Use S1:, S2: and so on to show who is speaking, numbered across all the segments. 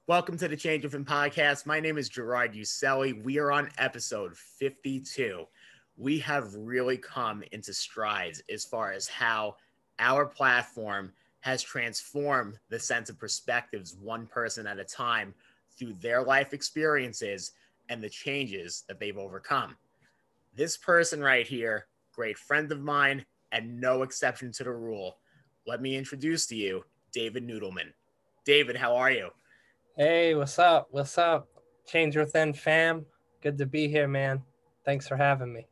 S1: Welcome to the Change of Him podcast. My name is Gerard Uselli. We are on episode 52. We have really come into strides as far as how our platform has transformed the sense of perspectives one person at a time through their life experiences and the changes that they've overcome. This person right here, great friend of mine, and no exception to the rule. Let me introduce to you David Noodleman. David, how are you?
S2: Hey, what's up? What's up? Change Within fam. Good to be here, man. Thanks for having me.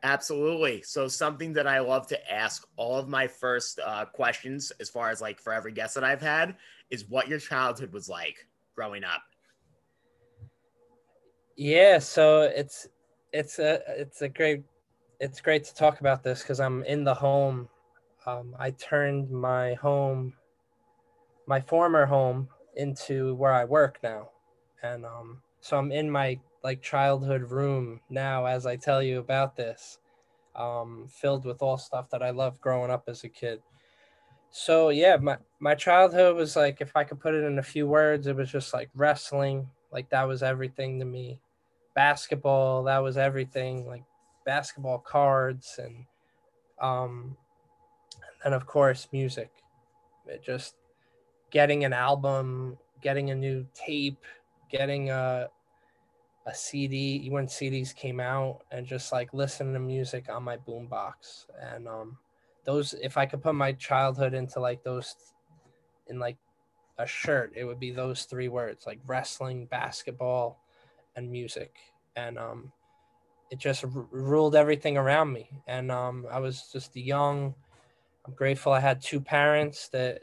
S1: Absolutely. So something that I love to ask all of my first questions, as far as like for every guest that I've had, is what your childhood was like growing up.
S2: Yeah, so it's great to talk about this because I'm in the home. I turned my former home, into where I work now, and so I'm in my like childhood room now as I tell you about this, filled with all stuff that I loved growing up as a kid. So yeah, my childhood was like, if I could put it in a few words, it was just like wrestling. Like that was everything to me. Basketball, that was everything. Like basketball cards um and of course music. It just getting an album, getting a new tape, getting a CD when CDs came out, and just like listening to music on my boombox. And those, if I could put my childhood into like those in like a shirt, it would be those three words, like wrestling, basketball, and music. And it just ruled everything around me. And I was just young. I'm grateful I had two parents that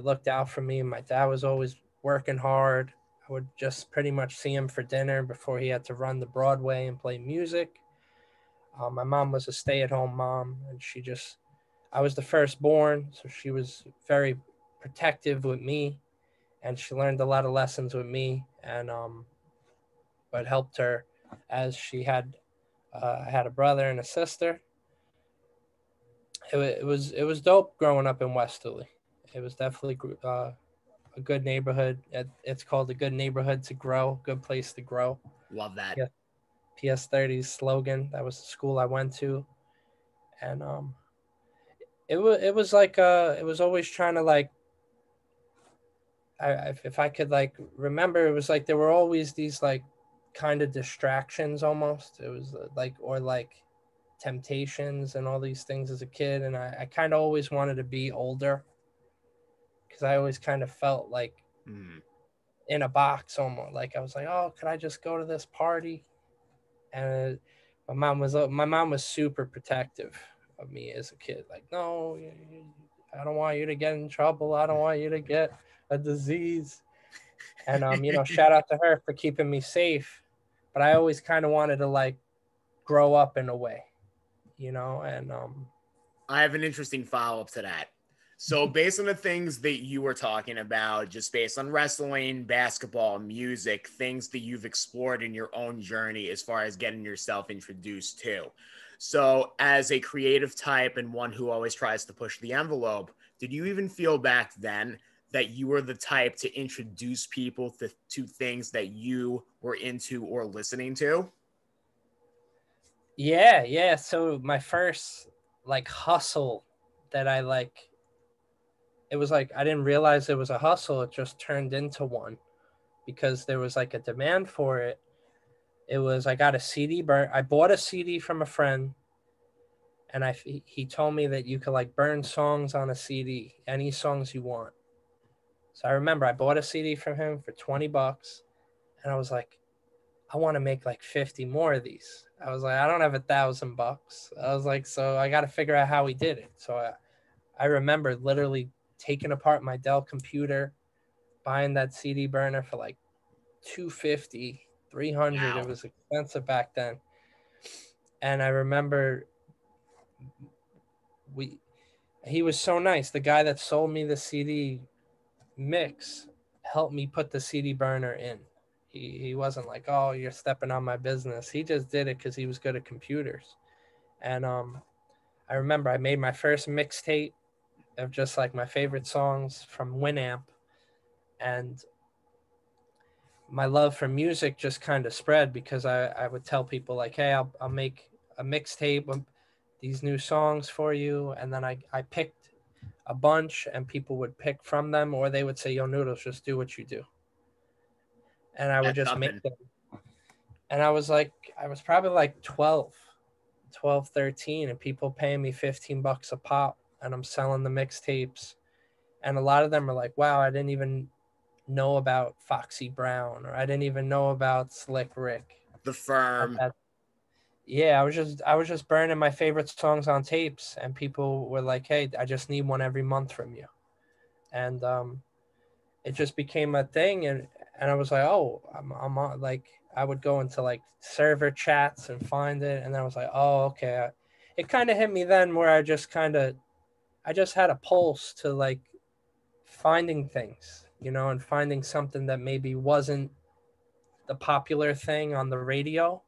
S2: looked out for me. My dad was always working hard. I would just pretty much see him for dinner before he had to run to Broadway and play music. My mom was a stay-at-home mom, and I was the firstborn, so she was very protective with me, and she learned a lot of lessons with me, and but helped her as she had I had a brother and a sister. It was dope growing up in Westerly. It was definitely a good neighborhood. It's called a good neighborhood to grow, good place to grow.
S1: Love that.
S2: Yeah, PS30's slogan. That was the school I went to, and it was like it was always trying to like if I could like remember, it was like there were always these like kind of distractions almost. It was like, or like temptations and all these things as a kid, and I kind of always wanted to be older because I always kind of felt like
S1: Mm.
S2: in a box almost. Like I was like, oh, could I just go to this party? And my mom was super protective of me as a kid. Like, no, I don't want you to get in trouble. I don't want you to get a disease. And shout out to her for keeping me safe. But I always kind of wanted to like grow up in a way, and
S1: I have an interesting follow up to that. So, based on the things that you were talking about, just based on wrestling, basketball, music, things that you've explored in your own journey as far as getting yourself introduced to. So, as a creative type and one who always tries to push the envelope, did you even feel back then that you were the type to introduce people to things that you were into or listening to?
S2: yeah. So my first like hustle that I like, it was like I didn't realize it was a hustle. It just turned into one because there was like a demand for it. It was I got a CD burn. I bought a CD from a friend, and he told me that you could like burn songs on a CD, any songs you want. So I remember I bought a CD from him for $20, and I was like, I want to make like 50 more of these. I was like, I don't have $1,000. I was like, so I got to figure out how he did it. So I remember literally taking apart my Dell computer, buying that CD burner for like 250, 300. It
S1: Wow.
S2: was expensive back then. And I remember we he was so nice. The guy that sold me the CD mix helped me put the CD burner in. He wasn't like, "Oh, you're stepping on my business." He just did it cuz he was good at computers. And I remember I made my first mixtape of just like my favorite songs from Winamp, and my love for music just kind of spread because I would tell people like, hey, I'll make a mixtape of these new songs for you. And then I picked a bunch and people would pick from them, or they would say, yo, Noodles, just do what you do. And I would
S1: That's
S2: just
S1: something.
S2: make them. And I was probably like 12, 13, and people paying me $15 a pop, and I'm selling the mixtapes. And a lot of them are like, wow, I didn't even know about Foxy Brown, or I didn't even know about Slick Rick.
S1: The Firm.
S2: Yeah, I was just burning my favorite songs on tapes, and people were like, hey, I just need one every month from you. And it just became a thing, and I was like, oh, I'm on, like, I would go into like server chats and find it, and then I was like, oh, okay. It kind of hit me then where I just had a pulse to like finding things, and finding something that maybe wasn't the popular thing on the radio,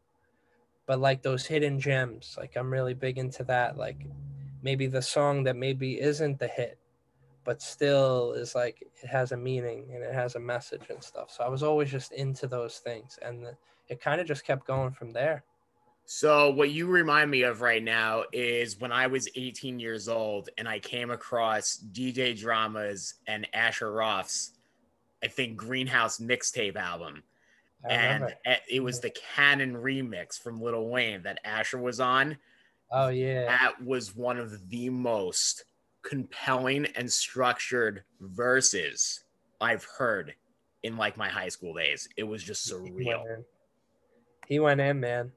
S2: but like those hidden gems. Like I'm really big into that. Like maybe the song that maybe isn't the hit, but still is like it has a meaning and it has a message and stuff. So I was always just into those things, and it kind of just kept going from there.
S1: So what you remind me of right now is when I was 18 years old and I came across DJ Drama's and Asher Roth's, I think, Greenhouse mixtape album.
S2: I
S1: And
S2: remember.
S1: it was the Canon remix from Lil Wayne that Asher was on.
S2: Oh yeah.
S1: That was one of the most compelling and structured verses I've heard in like my high school days. It was just
S2: He went
S1: surreal.
S2: in. He went in, man.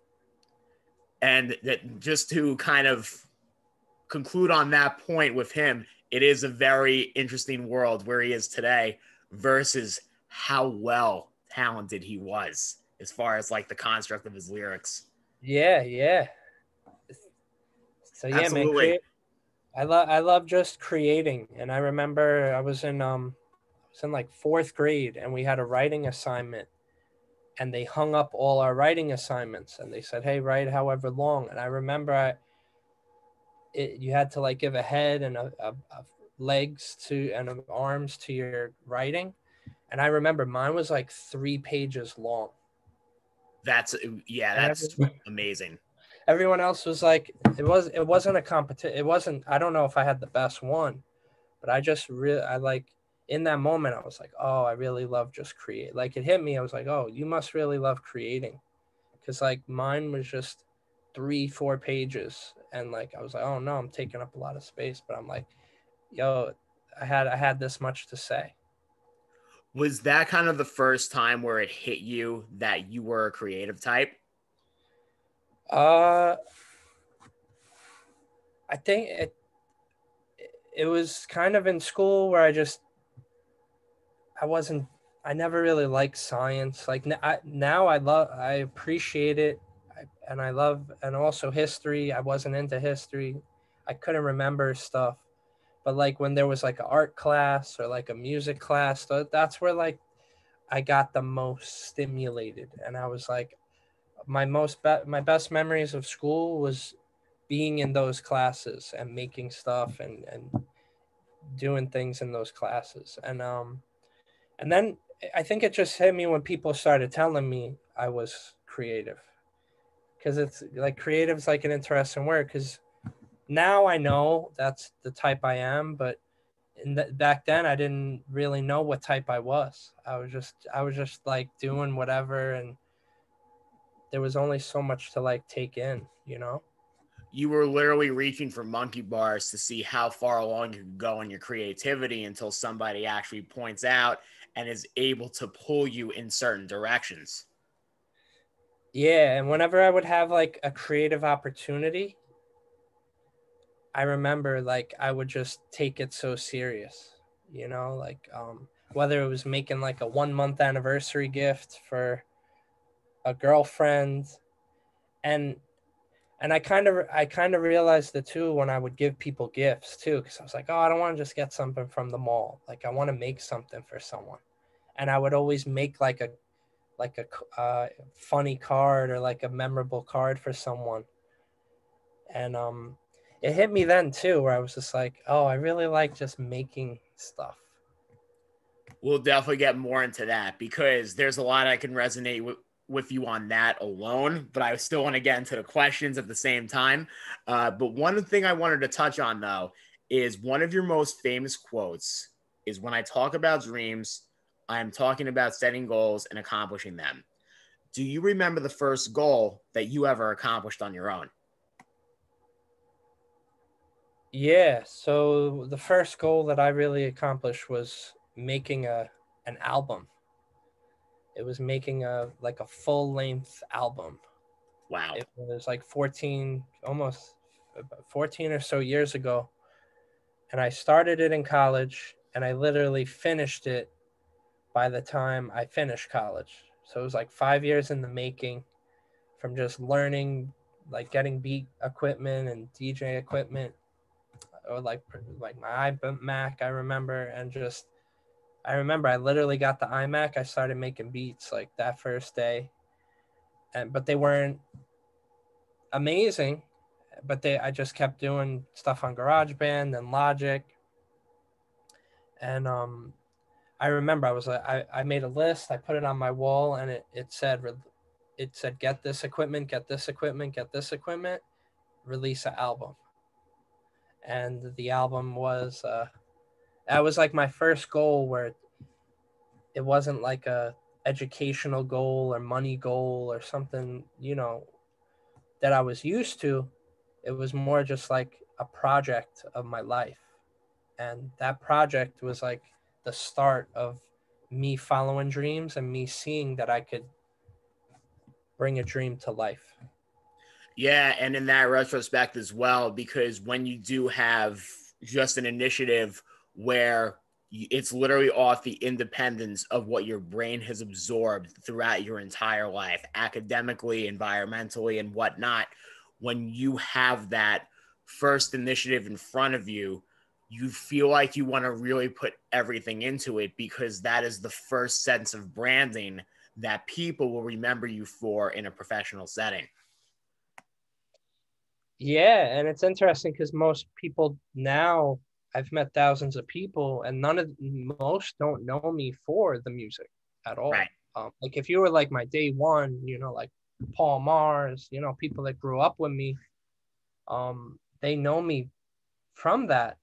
S1: And that, just to kind of conclude on that point with him, it is a very interesting world where he is today versus how well talented he was as far as like the construct of his lyrics.
S2: Yeah, yeah. So yeah, man,
S1: Absolutely.
S2: I love just creating. And I remember I was in like fourth grade, and we had a writing assignment, and they hung up all our writing assignments, and they said, hey, write however long. And I remember you had to like give a head and a legs to and arms to your writing. And I remember mine was like 3 pages long.
S1: That's yeah,
S2: And
S1: that's amazing.
S2: everyone else was like, it wasn't a competition. It wasn't, I don't know if I had the best one, but I just really, I like, in that moment, I was like, oh, I really love just create. Like it hit me. I was like, oh, you must really love creating. Cause like mine was just 3, 4 pages. And like, I was like, oh no, I'm taking up a lot of space, but I'm like, yo, I had this much to say.
S1: Was that kind of the first time where it hit you that you were a creative type?
S2: Uh, I think it was kind of in school where I wasn't, I never really liked science. Like now I appreciate it. And I love, and also history. I wasn't into history. I couldn't remember stuff. But like when there was like an art class or like a music class, that's where like I got the most stimulated. And I was like, my best memories of school was being in those classes and making stuff and doing things in those classes. And then I think it just hit me when people started telling me I was creative, because it's like creative's like an interesting word, because now I know that's the type I am, but back then I didn't really know what type I was. I was just like doing whatever, and there was only so much to like take in.
S1: You were literally reaching for monkey bars to see how far along you could go in your creativity until somebody actually points out and is able to pull you in certain directions.
S2: Yeah, and whenever I would have like a creative opportunity, I remember like I would just take it so serious, like whether it was making like a 1 month anniversary gift for a girlfriend, and I kind of realized the too when I would give people gifts too, because I was like, oh, I don't want to just get something from the mall. Like I want to make something for someone, and I would always make like a funny card or like a memorable card for someone, and it hit me then too, where I was just like, oh, I really like just making stuff.
S1: We'll definitely get more into that because there's a lot I can resonate with you on that alone, but I still want to get into the questions at the same time. But one thing I wanted to touch on, though, is one of your most famous quotes is when I talk about dreams, I'm talking about setting goals and accomplishing them. Do you remember the first goal that you ever accomplished on your own?
S2: Yeah, so the first goal that I really accomplished was making an album. It was making a full length album.
S1: Wow.
S2: It was like 14, almost 14 or so years ago. And I started it in college and I literally finished it by the time I finished college. So it was like 5 years in the making from just learning, like getting beat equipment and DJ equipment, or like my iMac, I remember, and just I remember I literally got the iMac. I started making beats like that first day, and but they weren't amazing. But I just kept doing stuff on GarageBand and Logic, and I remember I was like I made a list. I put it on my wall, and it said get this equipment, get this equipment, get this equipment, release an album, and the album was that was like my first goal where it wasn't like a educational goal or money goal or something, that I was used to. It was more just like a project of my life. And that project was like the start of me following dreams and me seeing that I could bring a dream to life.
S1: Yeah, and in that retrospect as well, because when you do have just an initiative where it's literally off the independence of what your brain has absorbed throughout your entire life, academically, environmentally, and whatnot, when you have that first initiative in front of you, you feel like you want to really put everything into it because that is the first sense of branding that people will remember you for in a professional setting.
S2: Yeah, and it's interesting because most people now, I've met thousands of people, and most don't know me for the music at
S1: Right.
S2: all. Like if you were like my day one, like Paul Mars, people that grew up with me, they know me from that.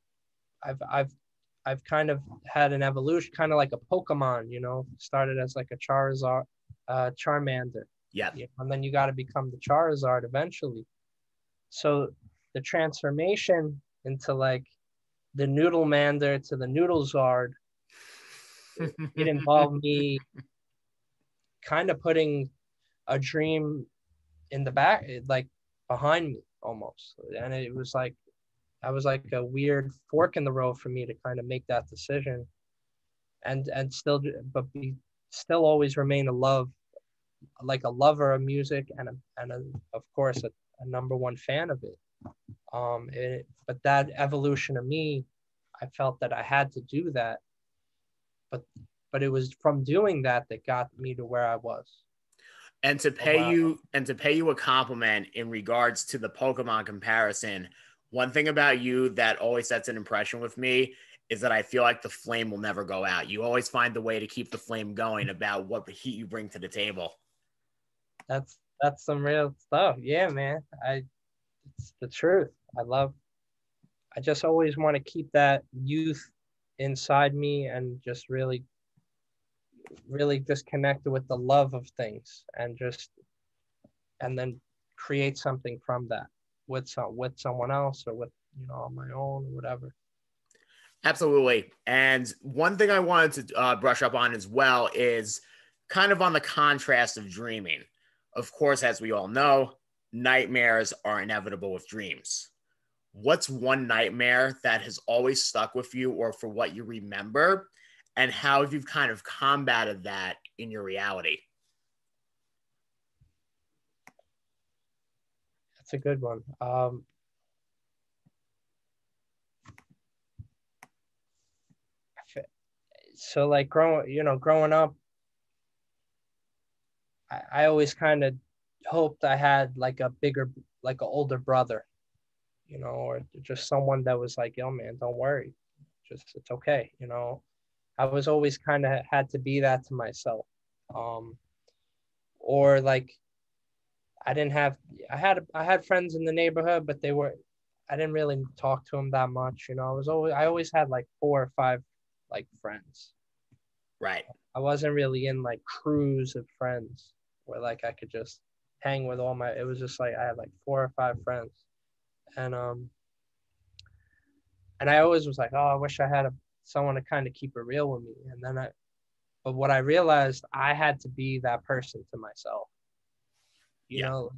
S2: I've kind of had an evolution, kind of like a Pokemon. Started as like a Charizard, Charmander,
S1: Yep.
S2: and then you got to become the Charizard eventually. So the transformation into like the Noodlemander to the Noodlezard, it involved me kind of putting a dream in the back, like behind me almost. And it was like, I was like a weird fork in the road for me to kind of make that decision and still, but be still always remain like a lover of music and of course, a number one fan of it. But that evolution of me, I felt that I had to do that, but it was from doing that that got me to where I was.
S1: And to pay you a compliment in regards to the Pokemon comparison, one thing about you that always sets an impression with me is that I feel like the flame will never go out. You always find the way to keep the flame going about what the heat you bring to the table.
S2: That's some real stuff. Yeah, man. It's the truth. I just always want to keep that youth inside me and just really just connected with the love of things and then create something from that with someone else or with on my own or whatever.
S1: Absolutely. And one thing I wanted to brush up on as well is kind of on the contrast of dreaming. Of course, as we all know, nightmares are inevitable with dreams. What's one nightmare that has always stuck with you or for what you remember? And how have you kind of combated that in your reality?
S2: That's a good one. So like growing up, I always kind of hoped I had like like an older brother, or just someone that was like, yo, man, don't worry. Just, it's okay. I was always kind of had to be that to myself. Or like I didn't have I had friends in the neighborhood, but I didn't really talk to them that much. You know, I always had like 4 or 5 like friends.
S1: Right.
S2: I wasn't really in like crews of friends where like I could just hang with it was just like I had like 4 or 5 friends. And and I always was like, oh, I wish I had someone to kind of keep it real with me. But what I realized, I had to be that person to myself. You
S1: Yeah.
S2: know,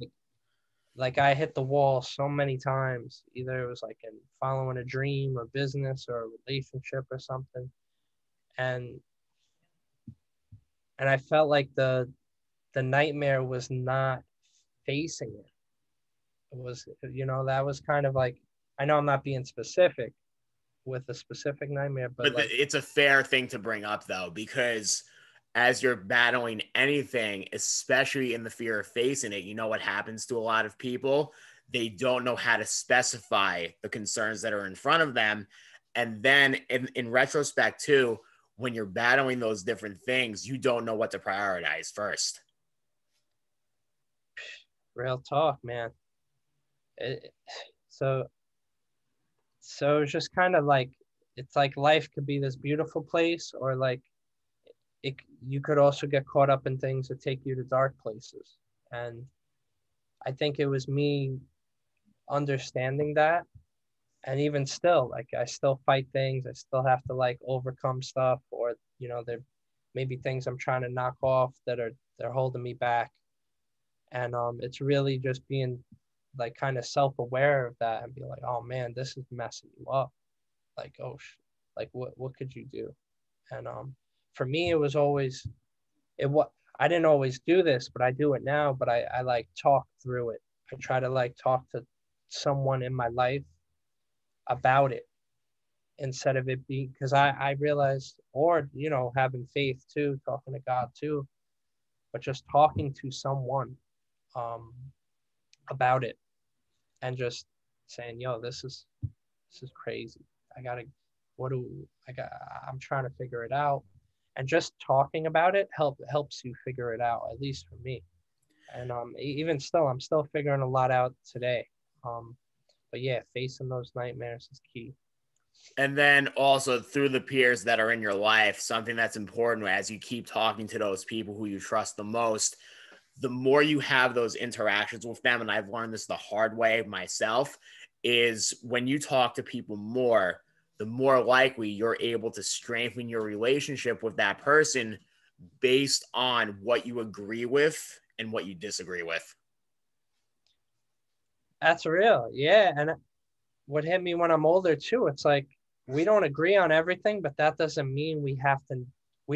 S2: like I hit the wall so many times. Either it was like in following a dream or business or a relationship or something. And I felt like the nightmare was not facing it. It was, you know, that was kind of like, I know I'm not being specific with a specific nightmare, but
S1: But
S2: like,
S1: it's a fair thing to bring up, though, because as you're battling anything, especially in the fear of facing it, you know what happens to a lot of people? They don't know how to specify the concerns that are in front of them. And then in retrospect, too, when you're battling those different things, you don't know what to prioritize first.
S2: real talk, man. It, so so it's just kind of like, it's like life could be this beautiful place, or like it you could also get caught up in things that take you to dark places. And I think it was me understanding that. And even still, like I still fight things, I still have to like overcome stuff, or you know, there maybe things I'm trying to knock off that they're holding me back. And it's really just being like kind of self-aware of that and be like, oh man, this is messing you up. Like, like what could you do? And for me, it was always what I didn't always do this, but I do it now. But I like talk through it. I try to like talk to someone in my life about it, instead of it being, because I realized, or you know, having faith too, talking to God too, but just talking to someone um, about it, and just saying, yo, this is crazy. I gotta, what do I got? I'm trying to figure it out. And just talking about it helps you figure it out, at least for me. And even still, I'm still figuring a lot out today. But yeah, facing those nightmares is key.
S1: And then also through the peers that are in your life, something that's important as you keep talking to those people who you trust the most, the more you have those interactions with them, and I've learned this the hard way myself, is when you talk to people more, the more likely you're able to strengthen your relationship with that person based on what you agree with and what you disagree with.
S2: That's real. Yeah. And what hit me when I'm older too, it's like we don't agree on everything, but that doesn't mean we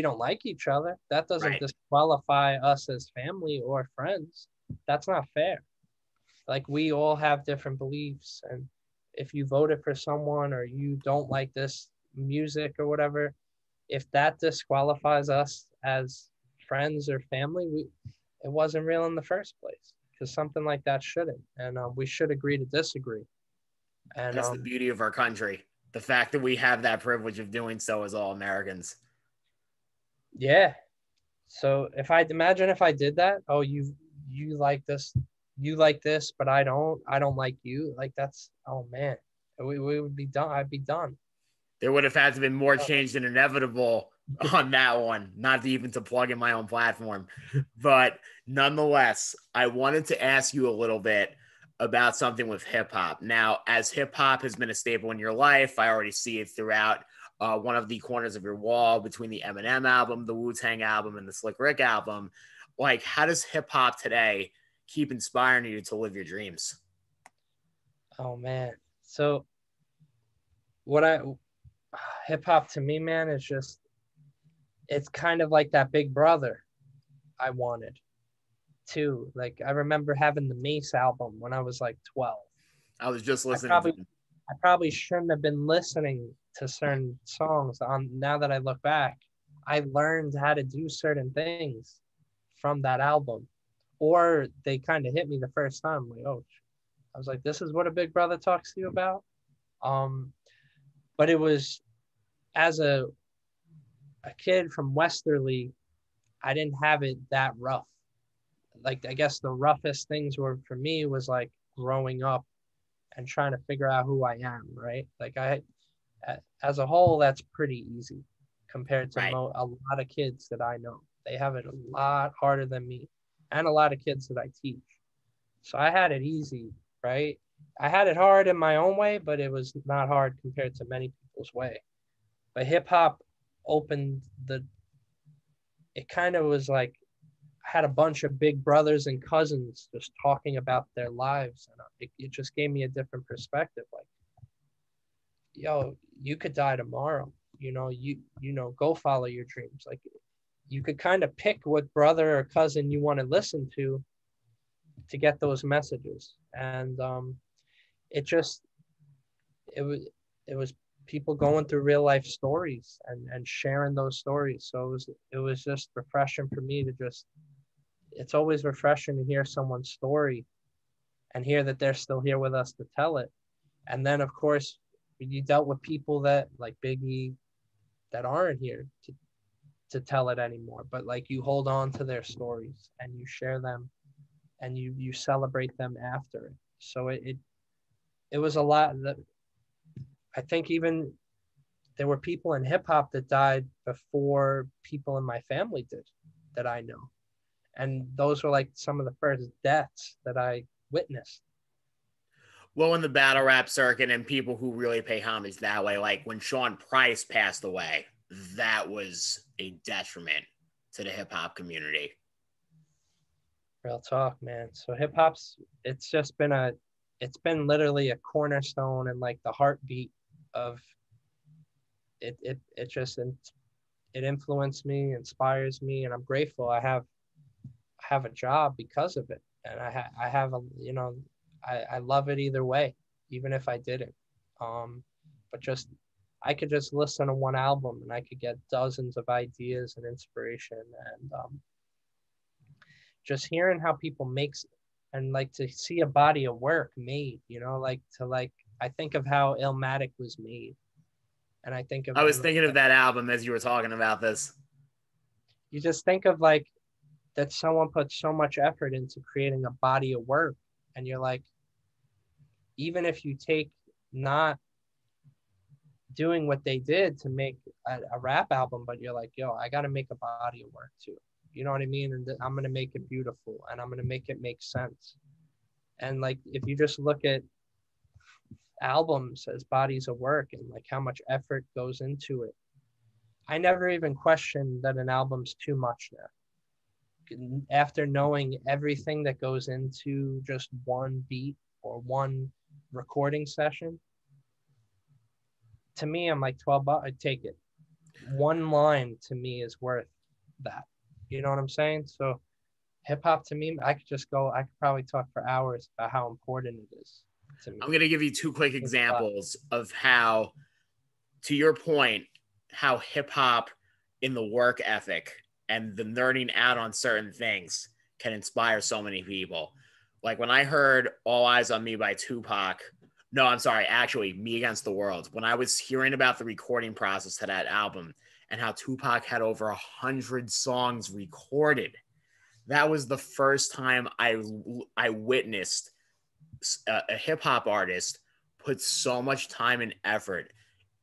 S2: don't like each other. That doesn't
S1: Right.
S2: disqualify us as family or friends. That's not fair. Like we all have different beliefs, and if you voted for someone or you don't like this music or whatever, if that disqualifies us as friends or family, it wasn't real in the first place, because something like that shouldn't. And we should agree to disagree. And
S1: That's the beauty of our country. The fact that we have that privilege of doing so as all Americans.
S2: yeah. So if I did that, oh, you like this, but I don't like you. Like that's, oh man, we would be done. I'd be done.
S1: There would have had to be more change than inevitable on that one, not even to plug in my own platform. But nonetheless, I wanted to ask you a little bit about something with hip hop. Now, as hip hop has been a staple in your life, I already see it throughout one of the corners of your wall between the Eminem album, the Wu-Tang album, and the Slick Rick album. Like, how does hip hop today keep inspiring you to live your dreams?
S2: Oh man. So what I hip hop to me, man, is just, it's kind of like that big brother I wanted too. Like I remember having the Mace album when I was like 12.
S1: I was just
S2: I
S1: listening
S2: probably
S1: to
S2: I probably shouldn't have been listening to certain songs. On now that I look back, I learned how to do certain things from that album, or they kind of hit me the first time. Like, oh, I was like, this is what a big brother talks to you about. Um, but it was as a a kid from Westerly, I didn't have it that rough. Like, I guess the roughest things were for me was like growing up and trying to figure out who I am, right? Like, as a whole, that's pretty easy compared to
S1: Right.
S2: a lot of kids that I know. They have it a lot harder than me, and a lot of kids that I teach. So I had it easy, right? I had it hard in my own way, but it was not hard compared to many people's way. But hip hop opened it kind of was like I had a bunch of big brothers and cousins just talking about their lives. And it just gave me a different perspective. Like, yo, you could die tomorrow. Go follow your dreams. Like, you could kind of pick what brother or cousin you want to listen to get those messages. And it just it was it was people going through real life stories and sharing those stories. So it was just refreshing for me to just it's always refreshing to hear someone's story and hear that they're still here with us to tell it. And then of course you dealt with people that like Biggie that aren't here to tell it anymore, but like you hold on to their stories and you share them and you celebrate them after it. So it was a lot that I think even there were people in hip hop that died before people in my family did that I know. And those were like some of the first deaths that I witnessed.
S1: Well, in the battle rap circuit and people who really pay homage that way, like when Sean Price passed away, that was a detriment to the hip hop community.
S2: Real talk, man. So hip hop's it's been literally a cornerstone and like the heartbeat of it influenced me, inspires me, and I'm grateful I have a job because of it. And I have I love it either way, even if I didn't. But just I could just listen to one album and I could get dozens of ideas and inspiration, and just hearing how people makes and like to see a body of work made, I think of how Illmatic was made, and I think of
S1: I was thinking of that album as you were talking about this.
S2: you just think of like that someone put so much effort into creating a body of work, and you're like, even if you take not doing what they did to make a rap album, but you're like, yo, I got to make a body of work too. You know what I mean? And I'm going to make it beautiful and I'm going to make it make sense. And like, if you just look at albums as bodies of work and like how much effort goes into it, I never even question that an album's too much now. After knowing everything that goes into just one beat or one recording session, to me, I'm like $12. I'd take it. One line to me is worth that. You know what I'm saying? So hip hop to me, I could probably talk for hours about how important it is to me.
S1: I'm going to give you two quick examples of how, to your point, how hip hop in the work ethic and the nerding out on certain things can inspire so many people. Like when I heard All Eyes on Me by Tupac, no, I'm sorry, actually, Me Against the World. When I was hearing about the recording process to that album and how Tupac had over 100 songs recorded, that was the first time I witnessed a hip hop artist put so much time and effort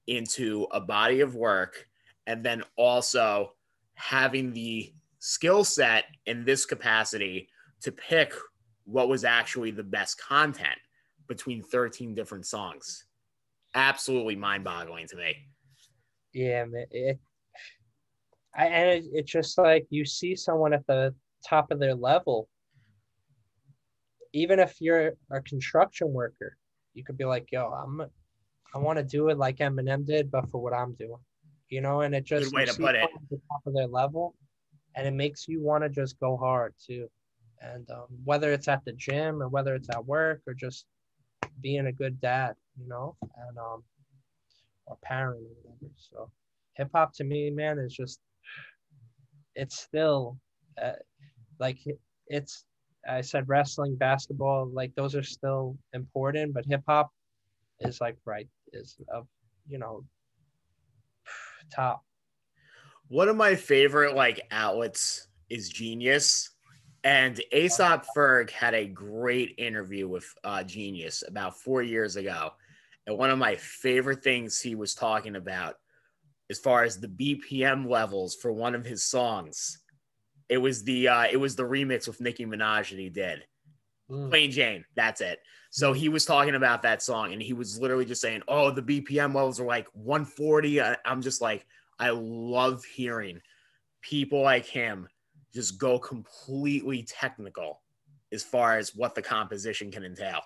S1: into a body of work, and then also having the skill set in this capacity to pick what was actually the best content between 13 different songs. Absolutely mind-boggling to me.
S2: Yeah, man. It's just like you see someone at the top of their level, even if you're a construction worker, you could be like, yo, I want to do it like Eminem did, but for what I'm doing, and it just,
S1: good way to put it,
S2: at the top of their level, and it makes you want to just go hard too. And whether it's at the gym or whether it's at work or just being a good dad, and or parent or whatever. So hip hop to me, man, is just, it's still like it's, I said wrestling, basketball, like those are still important, but hip hop is like, right, is of, top.
S1: One of my favorite like outlets is Genius, and Aesop Ferg had a great interview with Genius about 4 years ago. And one of my favorite things he was talking about, as far as the BPM levels for one of his songs, it was the remix with Nicki Minaj that he did.
S2: Mm.
S1: Plain Jane, that's it. So he was talking about that song, and he was literally just saying, "Oh, the BPM levels are like 140." I'm just like, I love hearing people like him just go completely technical as far as what the composition can entail.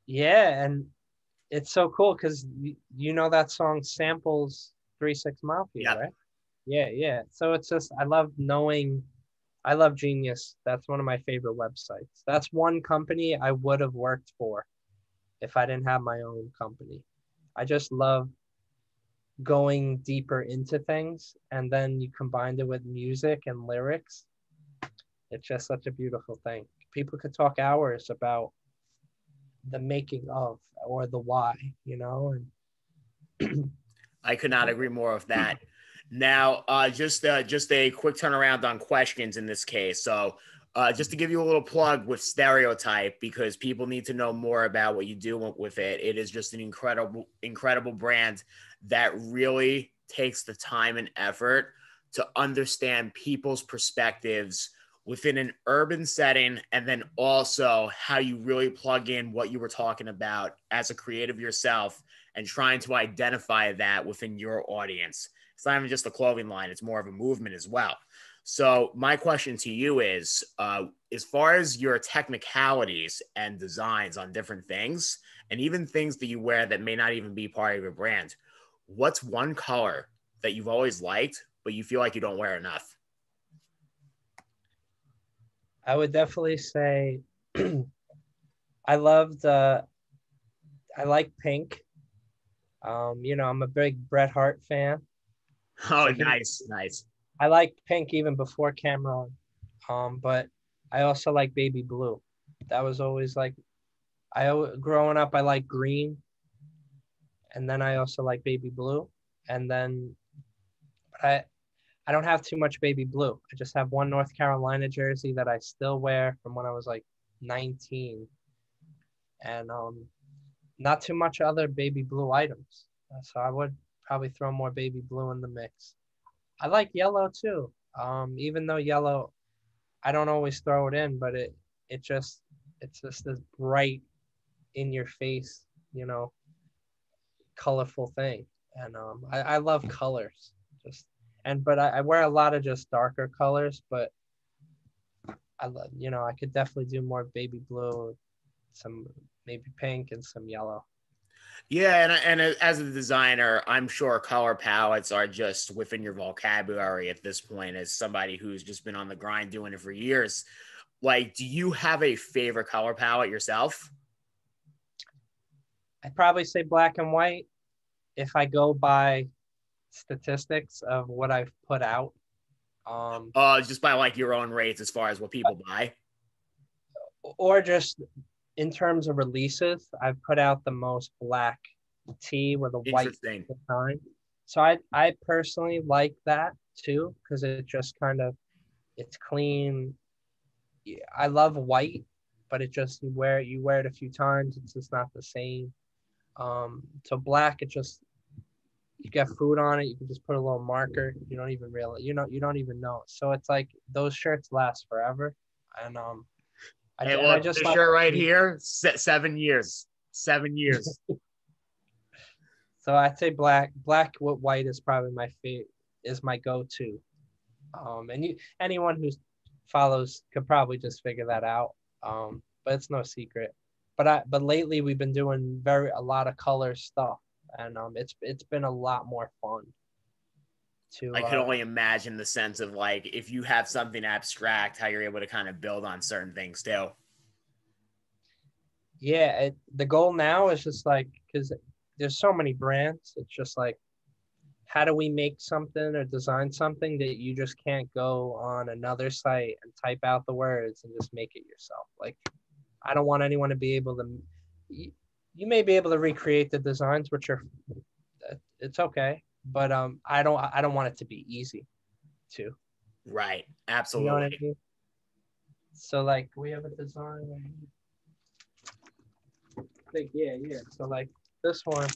S2: Yeah, and it's so cool because you know that song samples 3 6 Mafia,
S1: Yeah.
S2: right? Yeah, yeah. So it's just I love knowing. I love Genius. That's one of my favorite websites. That's one company I would have worked for if I didn't have my own company. I just love going deeper into things, and then you combined it with music and lyrics. It's just such a beautiful thing. People could talk hours about the making of or the why, you know, and
S1: I could not agree more with that. Now, just a quick turnaround on questions in this case. So, just to give you a little plug with Stereotype, because people need to know more about what you do with it. It is just an incredible brand that really takes the time and effort to understand people's perspectives within an urban setting, and then also how you really plug in what you were talking about as a creative yourself and trying to identify that within your audience. It's not even just a clothing line, it's more of a movement as well. So, my question to you is as far as your technicalities and designs on different things, and even things that you wear that may not even be part of your brand, what's one color that you've always liked, but you feel like you don't wear enough?
S2: I would definitely say I loved I like pink. You know, I'm a big Bret Hart fan.
S1: Oh,
S2: So
S1: nice, nice.
S2: I like pink even before Cameron. But I also like baby blue. That was always like growing up I like green, and then I also like baby blue. And then but I don't have too much baby blue. I just have one North Carolina jersey that I still wear from when I was like 19. And not too much other baby blue items. So I would probably throw more baby blue in the mix. I like yellow too. Even though yellow, I don't always throw it in, but it just it's just this bright in your face, you know, colorful thing. And I love colors. Just but I wear a lot of just darker colors, but I love, you know, I could definitely do more baby blue, some maybe pink and some yellow.
S1: Yeah, and as a designer, I'm sure color palettes are just within your vocabulary at this point. As somebody who's just been on the grind doing it for years, like, do you have a favorite color palette yourself?
S2: I'd probably say black and white if I go by statistics of what I've put out. Um,
S1: Just by like your own rates as far as what people buy.
S2: or just in terms of releases, I've put out the most black tee with a white
S1: Interesting.
S2: design. So I personally like that too because it just kind of it's clean. I love white, but it just you wear it a few times, it's just not the same. So black, it just you get food on it, you can just put a little marker. You don't even realize you don't even know. So it's like those shirts last forever, and
S1: Hey,
S2: I
S1: look,
S2: just
S1: this
S2: like
S1: shirt right here, 7 years, 7 years.
S2: so I'd say black with white is probably my favorite is my go-to. And anyone who follows could probably just figure that out. But it's no secret. But lately we've been doing a lot of color stuff, and it's been a lot more fun to
S1: I could only imagine the sense of like if you have something abstract, how you're able to kind of build on certain things too.
S2: yeah. The goal now is just like because there's so many brands, it's just like how do we make something or design something that you just can't go on another site and type out the words and just make it yourself. Like I don't want anyone to be able to. You may be able to recreate the designs, which are it's okay, but I don't want it to be easy too.
S1: Right.
S2: You know what I
S1: Absolutely.
S2: mean? So like we have a design. Like yeah. So like this one,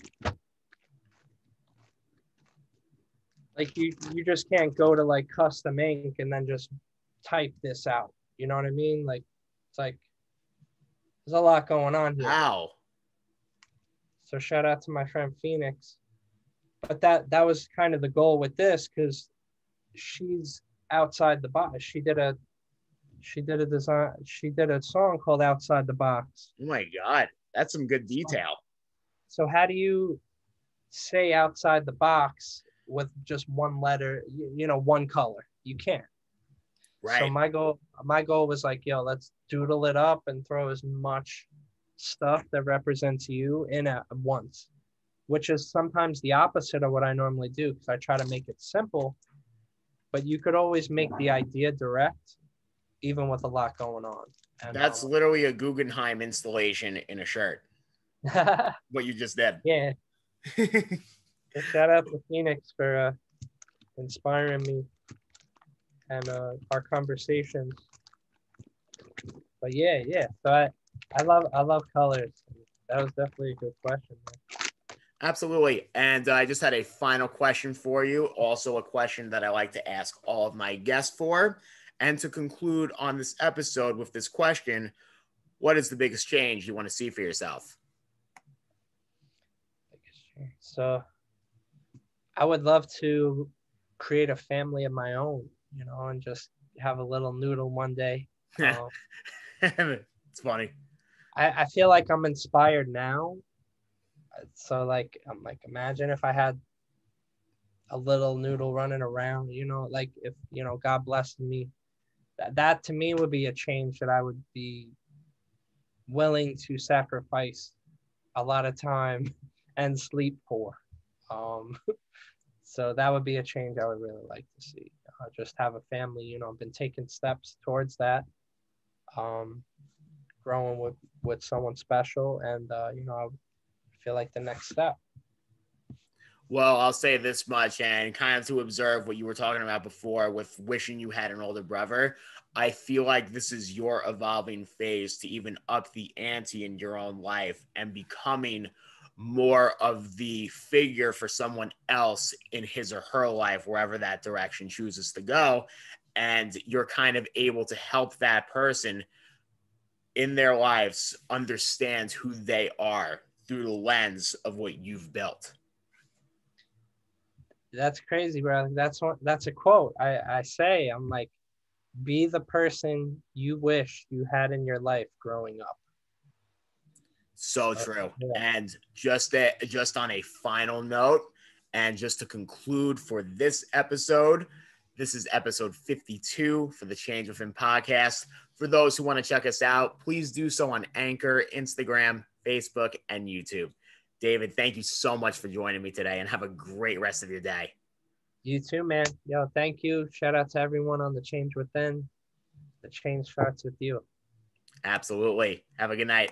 S2: like you just can't go to like custom ink and then just type this out. You know what I mean? Like it's like there's a lot going on here.
S1: Wow.
S2: So shout out to my friend Phoenix. But that was kind of the goal with this because she's outside the box. She did a design. She did a song called "Outside the Box."
S1: Oh my God. That's some good detail.
S2: So how do you say "outside the box" with just one letter? You know, one color. You can't. So
S1: Right.
S2: my goal was like, yo, let's doodle it up and throw as much stuff that represents you in at once, which is sometimes the opposite of what I normally do because I try to make it simple, but you could always make the idea direct, even with a lot going on. And
S1: That's literally a Guggenheim installation in a shirt. What you just did.
S2: yeah, so shout out to Phoenix for inspiring me and our conversations. But yeah. So I love colors. That was definitely a good question, man.
S1: Absolutely. And I just had a final question for you. Also, a question that I like to ask all of my guests for. And to conclude on this episode with this question, what is the biggest change you want to see for yourself?
S2: So I would love to create a family of my own, you know, and just have a little noodle one day.
S1: It's funny.
S2: I feel like I'm inspired now. So like I'm like, imagine if I had a little noodle running around, you know, like if, you know, God blessed me. That to me would be a change that I would be willing to sacrifice a lot of time and sleep for. Um, so that would be a change I would really like to see. Just have a family, you know, I've been taking steps towards that. Growing with someone special, and you know, I feel like the next step.
S1: Well, I'll say this much, and kind of to observe what you were talking about before with wishing you had an older brother, I feel like this is your evolving phase to even up the ante in your own life and becoming more of the figure for someone else in his or her life, wherever that direction chooses to go. And you're kind of able to help that person in their lives understand who they are through the lens of what you've built.
S2: That's crazy, bro. That's a quote I say. I'm like, be the person you wish you had in your life growing up.
S1: So true.
S2: Yeah.
S1: And just on a final note, and just to conclude for this episode, this is episode 52 for the Change Within podcast. For those who want to check us out, please do so on Anchor, Instagram, Facebook, and YouTube. David, thank you so much for joining me today, and have a great rest of your day.
S2: You too, man. Yo, thank you. Shout out to everyone on the Change Within. The change starts with you.
S1: Absolutely. Have a good night.